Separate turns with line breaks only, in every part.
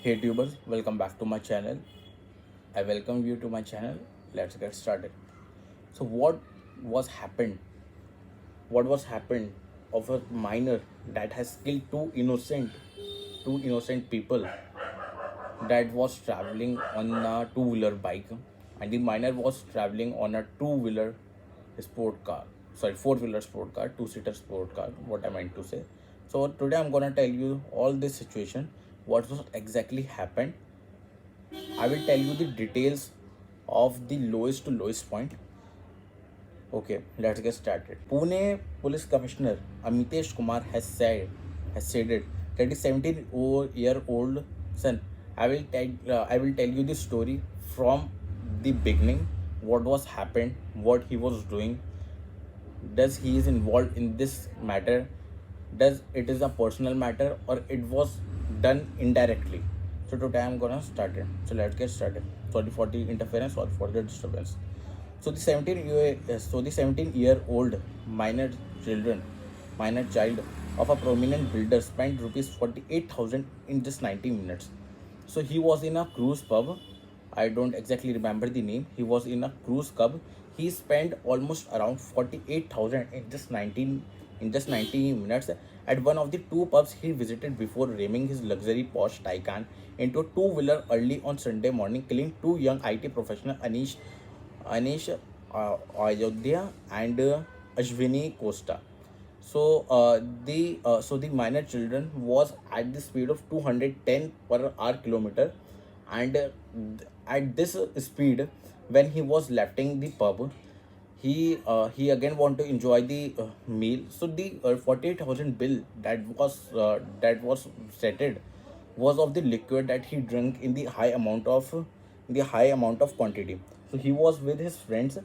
Hey tubers, welcome back to my channel. I welcome you to my channel. Let's get started. So was happened? What was happened of a minor that has killed two innocent people that was traveling on a two-wheeler bike, and the minor was traveling on a two-wheeler sport car. Sorry, four-wheeler sport car, two-seater sport car. What I meant to say. So today I'm gonna tell you all this situation, what was exactly happened. I will tell you the details of the lowest to lowest point. Okay, let's get started. Pune Police Commissioner Amitesh Kumar has said it that his 17-year-old son. I will tell you the story from the beginning. What was happened, what he was doing, does he is involved in this matter, does it is a personal matter or it was done indirectly. So today I'm gonna start it. So let's get started. Sorry for the interference, sorry for the disturbance. So the 17-year-old children minor child of a prominent builder spent rupees 48,000 in just 90 minutes. So he was in a cruise pub. I don't exactly remember the name. He was in a cruise pub. He spent almost around 48,000 in just 90 minutes at one of the two pubs he visited before ramming his luxury Porsche Taycan into a two-wheeler early on Sunday morning, killing two young IT professionals Anish Ayodhya and Ashwini Costa. So the minor children was at the speed of 210 per hour kilometer, and at this speed, when he was leaving the pub, he again want to enjoy the meal. So the 48,000 bill that was settled was of the liquid that he drank in the high amount of quantity. So he was with his friends,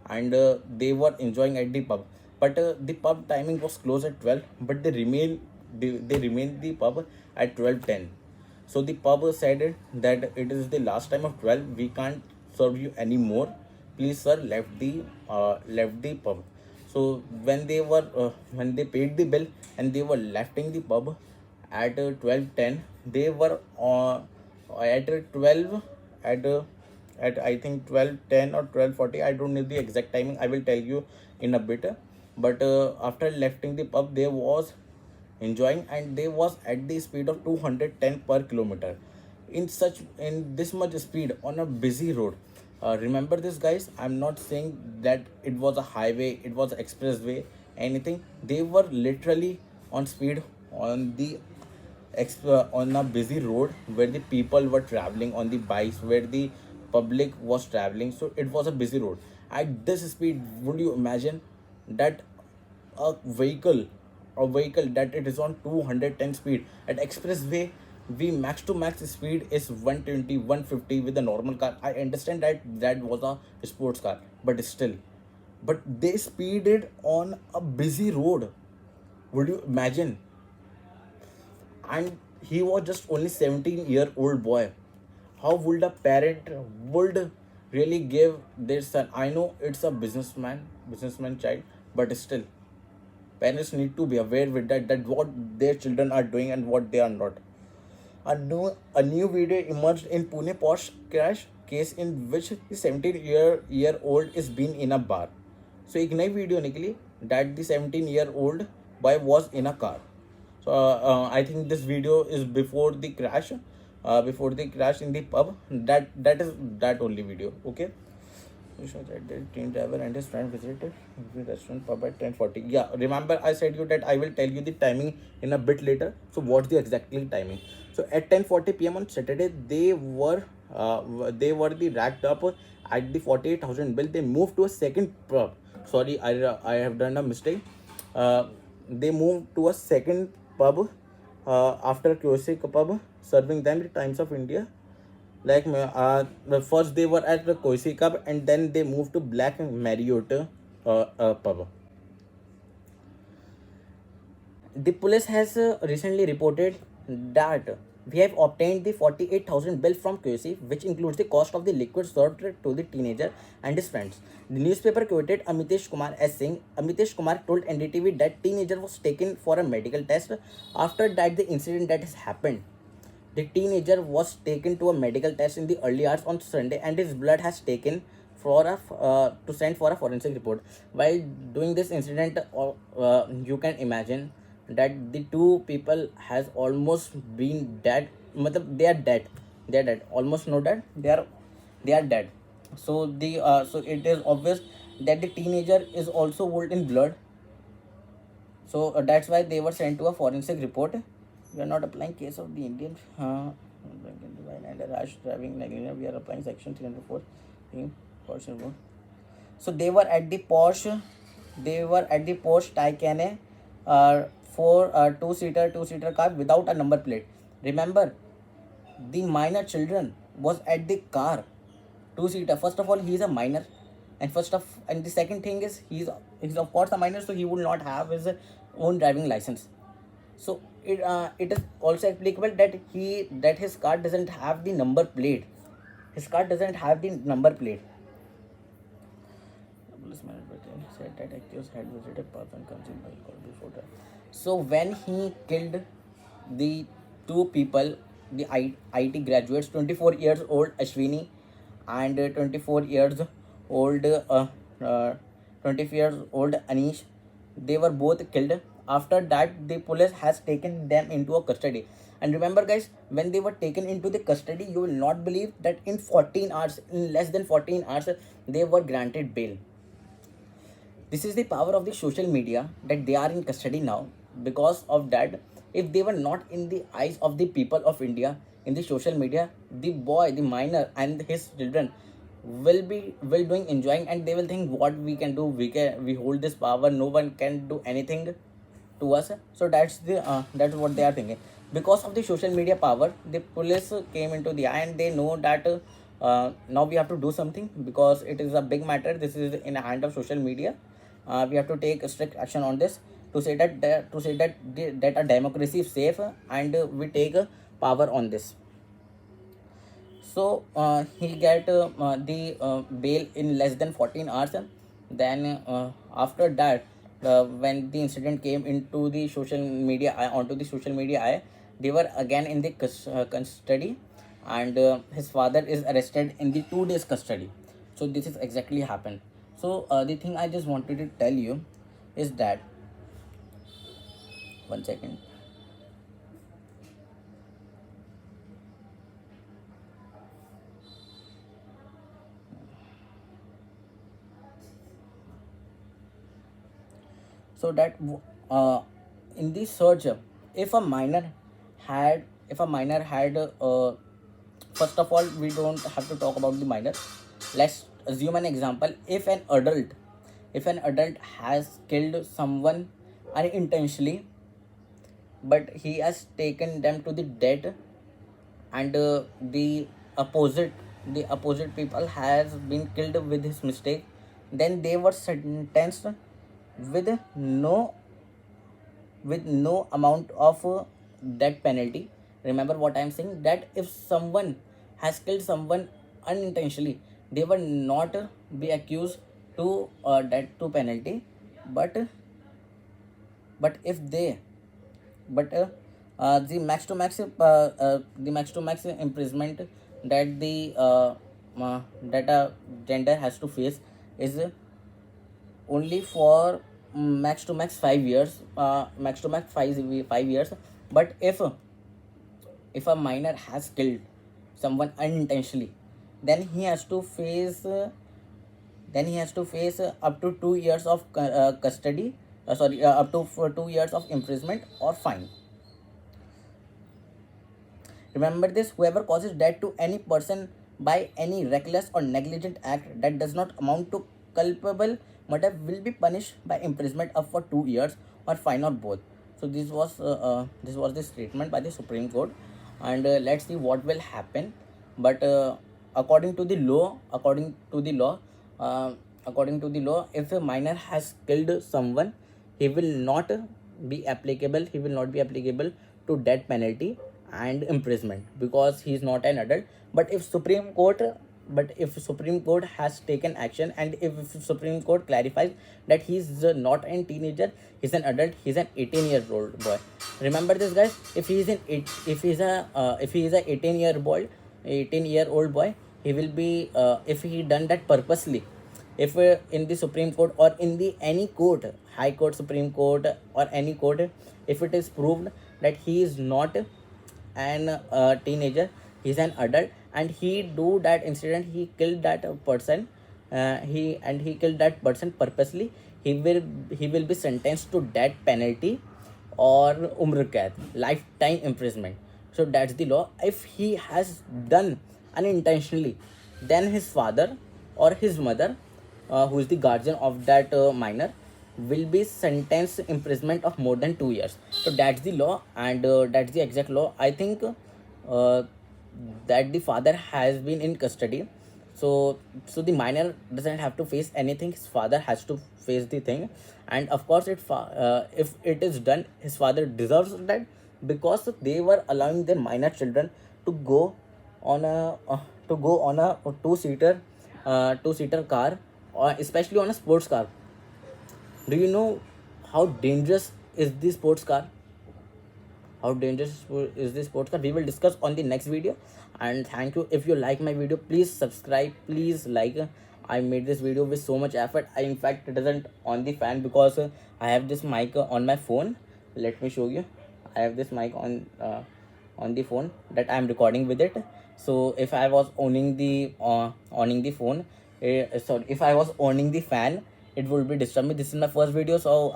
and they were enjoying at the pub. But the pub timing was closed at 12, but they remained the pub at 12:10. So the pub said that it is the last time of 12. We can't serve you anymore. Please, sir, left the pub. So when they paid the bill and they were leaving the pub at 12:10, they were at 12 at at I think 12:10 or 12:40. I don't know the exact timing. I will tell you in a bit. But after leaving the pub, they was enjoying, and they was at the speed of 210 per kilometer in this much speed on a busy road. Remember this, guys. I'm not saying that it was a highway, it was expressway, anything. They were literally on speed on the on a busy road where the people were traveling on the bikes, where the public was traveling. So it was a busy road at this speed. Would you imagine that a vehicle that it is on 210 speed at expressway? We max to max speed is 120, 150 with a normal car. I understand that that was a sports car, but still, but they speeded on a busy road. Would you imagine? And he was just only 17-year-old boy. How would a parent would really give their son? I know it's a businessman child, but still, parents need to be aware with that what their children are doing and what they are not. A new video emerged in Pune Porsche crash case in which the 17-year-old is being in a bar. So एक नई video निकली that the 17-year-old boy was in a car. So I think this video is before the crash in the pub. That is that only video. Okay. You show that the teen driver and his friend visited the restaurant pub at 10:40. Yeah, remember I said you that I will tell you the timing in a bit later. So what's the exactly timing? So at 10:40 p.m. on Saturday, they were the racked up at the 48,000 bill. They moved to a second pub. Sorry, I have done a mistake. They moved to a second pub after Kyosik pub, serving them the Times of India. Like first they were at the Koisi Cup, and then they moved to Black Marriott pub. The police has recently reported that we have obtained the 48,000 bill from QC, which includes the cost of the liquid served to the teenager and his friends. The newspaper quoted Amitesh Kumar as saying, Amitesh Kumar told NDTV that teenager was taken for a medical test. After that, the incident that has happened, The teenager was taken to a medical test in the early hours on Sunday, and his blood has taken for a to send for a forensic report. While doing this incident, you can imagine that the two people has almost been dead. Matlab, they are dead. They are dead. Almost not dead. They are dead. So so it is obvious that the teenager is also involved in blood. So that's why they were sent to a forensic report. We are not applying case of the Indian and rash driving negligence. We are applying section 304 in Porsche road. So they were at the Porsche. They were at the Porsche Taycan, for two-seater car without a number plate. Remember, the minor children was at the car, two-seater. First of all, he is a minor, and the second thing is he's of course a minor, so he will not have his own driving license. So it is also applicable that his car doesn't have the number plate. His car doesn't have the number plate. Police management said that accused had visited pub and consumed alcohol before that. So when he killed the two people, the IT graduates, 24 years old Ashwini and 24 years old uh, 20 years old Anish, they were both killed. After that, the police has taken them into a custody. And remember, guys, when they were taken into the custody, you will not believe that in 14 hours, in less than 14 hours, they were granted bail. This is the power of the social media, that they are in custody now. Because of that, if they were not in the eyes of the people of India in the social media, the boy, the minor, and his children will doing enjoying, and they will think what we can do. We hold this power. No one can do anything to us. So that's what they are thinking. Because of the social media power, the police came into the eye, and they know that now we have to do something, because it is a big matter. This is in the hand of social media. We have to take strict action on this, to say that a democracy is safe, and we take power on this. So he get the bail in less than 14 hours. Then after that, when the incident came into the social media onto the social media they were again in the custody, and his father is arrested in the 2 days custody. So this is exactly happened. So the thing I just wanted to tell you is that, one second. So that in the search, if a minor had first of all, we don't have to talk about the minor. Let's assume an example. If an adult has killed someone unintentionally, but he has taken them to the death, and the opposite people has been killed with his mistake, then they were sentenced with no no amount of death penalty. Remember what I am saying, that if someone has killed someone unintentionally, they will not be accused to death to penalty. But if they but the max to max imprisonment that a gender has to face is only for max to max 5 years, max to max 5 years. But if a minor has killed someone unintentionally, then he has to face up to 2 years of custody, sorry, up to for 2 years of imprisonment or fine. Remember this: whoever causes death to any person by any reckless or negligent act that does not amount to culpable murder will be punished by imprisonment up for 2 years or fine, or both. So this was the statement by the Supreme Court, and let's see what will happen. But uh, according to the law, if a minor has killed someone, he will not be applicable. He will not be applicable to death penalty and imprisonment, because he is not an adult. But if Supreme Court but if Supreme Court has taken action, and if Supreme Court clarifies that he's not a teenager, he's an adult, he's an 18-year-old boy. Remember this, guys. If he is an if he is a 18-year-old boy, he will be if he done that purposely. If in the Supreme Court or in the any court, High Court, Supreme Court, or any court, if it is proved that he is not an teenager, he's an adult, and he do that incident, he killed that person, he killed that person purposely, he will be sentenced to death penalty or umr kaid, lifetime imprisonment. So that's the law. If he has done unintentionally, then his father or his mother, who is the guardian of that minor, will be sentenced imprisonment of more than 2 years. So that's the law, and that's the exact law. I think that the father has been in custody, so the minor doesn't have to face anything. His father has to face the thing, and of course, if it is done, his father deserves that, because they were allowing their minor children to go on a two-seater car, or especially on a sports car. Do you know how dangerous is this sports car? How dangerous is this sports car? We will discuss on the next video. And thank you. If you like my video, please subscribe, please like. I made this video with so much effort. I in fact it isn't on the fan, because I have this mic on my phone. Let me show you. I have this mic on the phone that I am recording with it. So if I was owning the phone, sorry, if I was owning the fan, it would be disturbing. This is my first video, so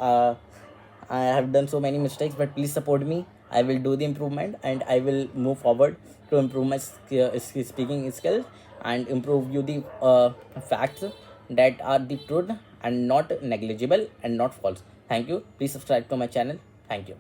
I have done so many mistakes, but please support me. I will do the improvement, and I will move forward to improve my speaking skills, and improve you the facts that are the truth and not negligible and not false. Thank you. Please subscribe to my channel. Thank you.